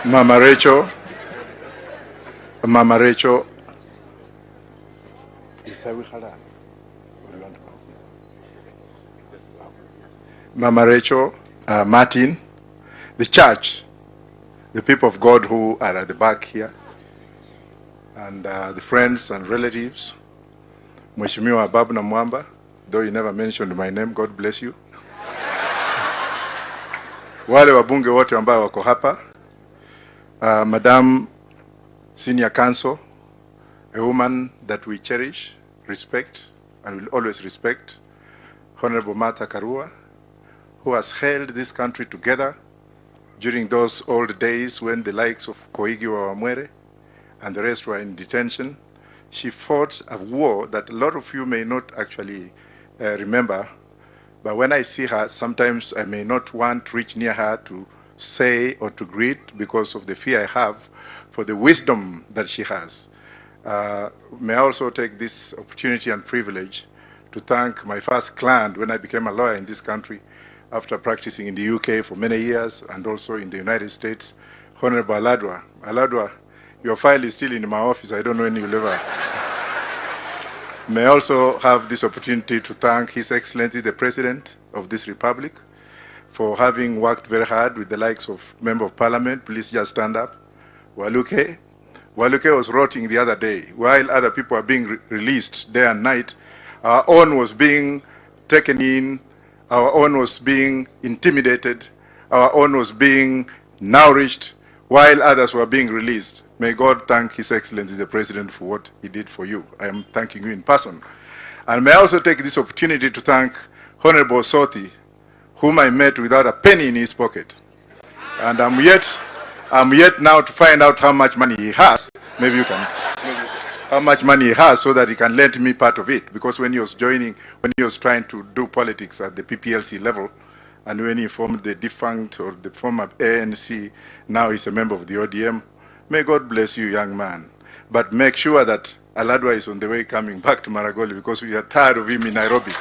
Mama Rachel, Martin, the church, the people of God who are at the back here, and the friends and relatives, Mheshimiwa Babu na Mwamba, though you never mentioned my name, God bless you. Wale wabunge wote ambao wako hapa, Madam Senior Counsel, a woman that we cherish, respect, and will always respect, Honorable Martha Karua, who has held this country together during those old days when the likes of Koigi Wawamwere and the rest were in detention. She fought a war that a lot of you may not actually remember, but when I see her, sometimes I may not want to reach near her to say or to greet because of the fear I have for the wisdom that she has. May I also take this opportunity and privilege to thank my first client when I became a lawyer in this country after practicing in the UK for many years and also in the United States, Honorable Aladwa. Aladwa, your file is still in my office. I don't know when you'll ever. May I also have this opportunity to thank His Excellency, the President of this Republic, for having worked very hard with the likes of Member of Parliament. Please just stand up. Waluke. Waluke was rotting the other day. While other people are being released day and night, our own was being taken in, our own was being intimidated, our own was being nourished, while others were being released. May God thank His Excellency the President for what he did for you. I am thanking you in person. And may I also take this opportunity to thank Honorable Soti, whom I met without a penny in his pocket. And I'm yet now to find out how much money he has. Maybe you can. How much money he has so that he can lend me part of it. Because when he was trying to do politics at the PPLC level, and when he formed the defunct or the former ANC, now he's a member of the ODM. May God bless you, young man. But make sure that Aladwa is on the way coming back to Maragoli because we are tired of him in Nairobi.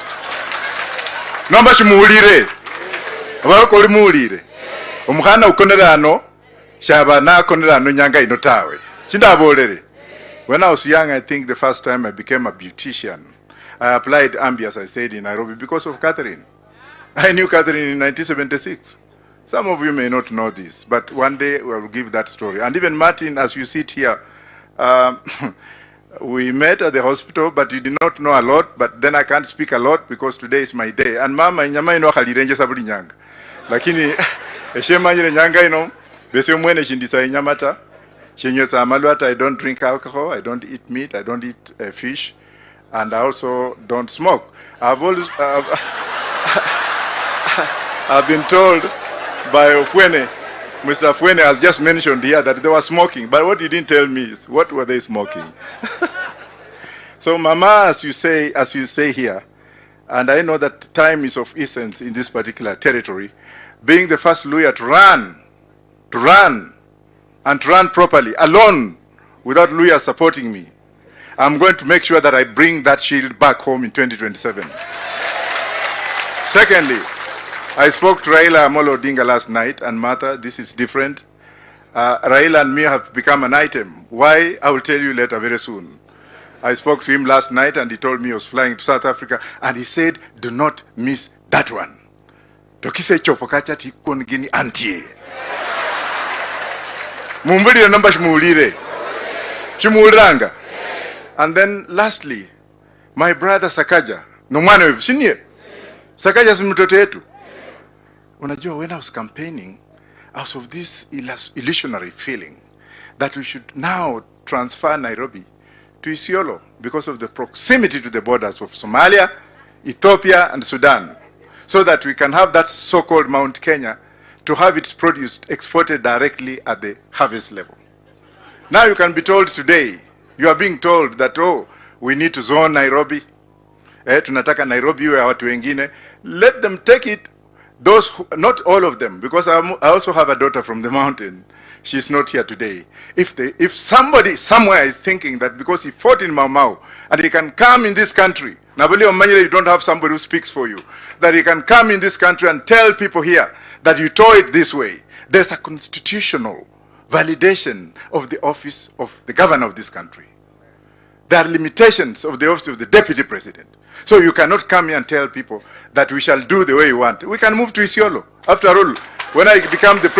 Nomba shimuulire. Abakoli muulire. Omukhana ukonera ano, shaba na konera ano nyanga ino tawe. Chindabolere. When I was young, I think the first time I became a beautician, I applied Ambi, as I said, in Nairobi because of Catherine. I knew Catherine in 1976. Some of you may not know this, but one day I will give that story. And even Martin, as you sit here, we met at the hospital, but you did not know a lot, but then I can't speak a lot because today is my day. And Mama, inyama ino khalirenje sabuli nyanga. Lakini, eshema nyire nyanga ino, bese mwene shindisa inyamata. Shenyesa amaluata, I don't drink alcohol, I don't eat meat, I don't eat fish, and I also don't smoke. I've been told by Ofwene, Mr. Ofwene has just mentioned here that they were smoking, but what he didn't tell me is what were they smoking. So Mama, as you say here, and I know that time is of essence in this particular territory, being the first lawyer to run properly, alone, without lawyers supporting me, I'm going to make sure that I bring that shield back home in 2027. Secondly, I spoke to Raila Amolo Odinga last night, and Martha, this is different. Raila and me have become an item. Why? I will tell you later very soon. I spoke to him last night, and he told me he was flying to South Africa, and he said, do not miss that one. Tokise chopokacha tikon gini antie. Mumbulire namba shimulire. Shimuliranga. And then lastly, my brother Sakaja, no mwana wevu, sinye? Sakaja si mtoto yetu. Unajua, when I was campaigning, I was of this illusionary feeling that we should now transfer Nairobi to Isiolo because of the proximity to the borders of Somalia, Ethiopia, and Sudan, so that we can have that so-called Mount Kenya to have its produce exported directly at the harvest level. Now you can be told today, you are being told that, oh, we need to zone Nairobi. Tunataka Nairobi iwe watu wengine. Let them take it. Those who, not all of them, because I also have a daughter from the mountain. She's not here today. If somebody somewhere is thinking that because he fought in Mau Mau and he can come in this country, you don't have somebody who speaks for you, that he can come in this country and tell people here that you tore it this way. There's a constitutional validation of the office of the governor of this country. There are limitations of the office of the deputy president. So you cannot come here and tell people that we shall do the way you want. We can move to Isiolo. After all, when I become the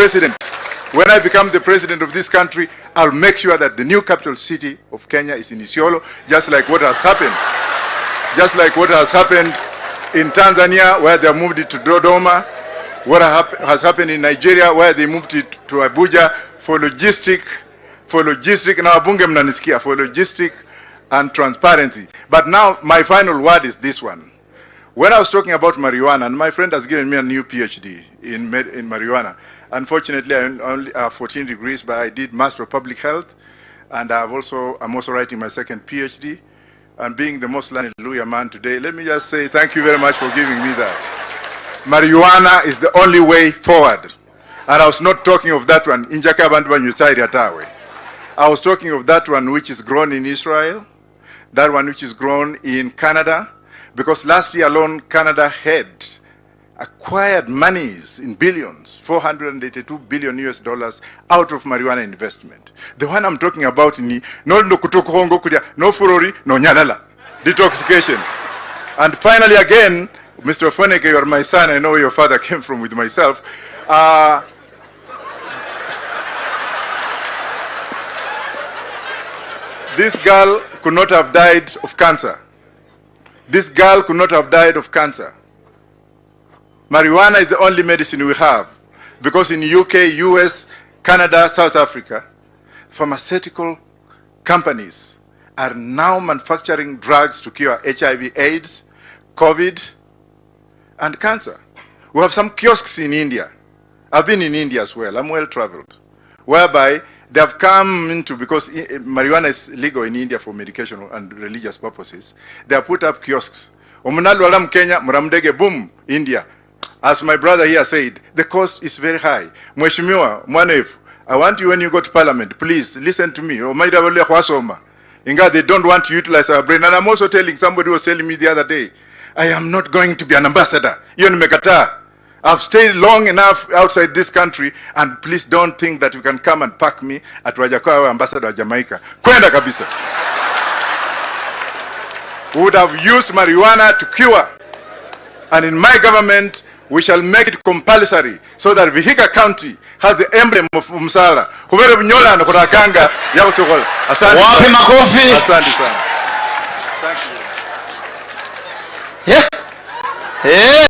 president of this country, I'll make sure that the new capital city of Kenya is in Isiolo, just like what has happened. Just like what has happened in Tanzania, where they moved it to Dodoma, what has happened in Nigeria, where they moved it to Abuja for logistic, na wabunge mnanisikia, for logistic and transparency. But now my final word is this one. When I was talking about marijuana, and my friend has given me a new PhD in marijuana. Unfortunately, I only have 14 degrees, but I did Master of Public Health, and I'm also writing my second PhD. And being the most learned Luya man today, let me just say thank you very much for giving me that. Marijuana is the only way forward. And I was not talking of that one, I was talking of that one which is grown in Israel, that one which is grown in Canada, because last year alone, Canada had acquired monies in billions, 482 billion US dollars out of marijuana investment. The one I'm talking about in no furori, no nyalala, detoxification. And finally again, Mr. Foneke, you are my son, I know where your father came from with myself. This girl could not have died of cancer. This girl could not have died of cancer. Marijuana is the only medicine we have, because in UK, US, Canada, South Africa, pharmaceutical companies are now manufacturing drugs to cure HIV, AIDS, COVID, and cancer. We have some kiosks in India. I've been in India as well. I'm well traveled, whereby they have come into, because marijuana is legal in India for medication and religious purposes, they have put up kiosks. Omunalwalam Kenya, muramdege boom, India. As my brother here said, the cost is very high. Mheshimiwa, Mwanefu, I want you when you go to parliament, please listen to me. Inga, they don't want to utilize our brain. And I'm also telling, somebody was telling me the other day, I am not going to be an ambassador. I've stayed long enough outside this country, and please don't think that you can come and pack me at Wajackoyah, ambassador of Jamaica. Kwenda kabisa. We would have used marijuana to cure. And in my government, we shall make it compulsory so that Vihiga County has the emblem of Umsala. Kubere bunyola na kurakanga ya kutokola. Asante. Wapi makofi. Asante sana. Thank you. Yeah.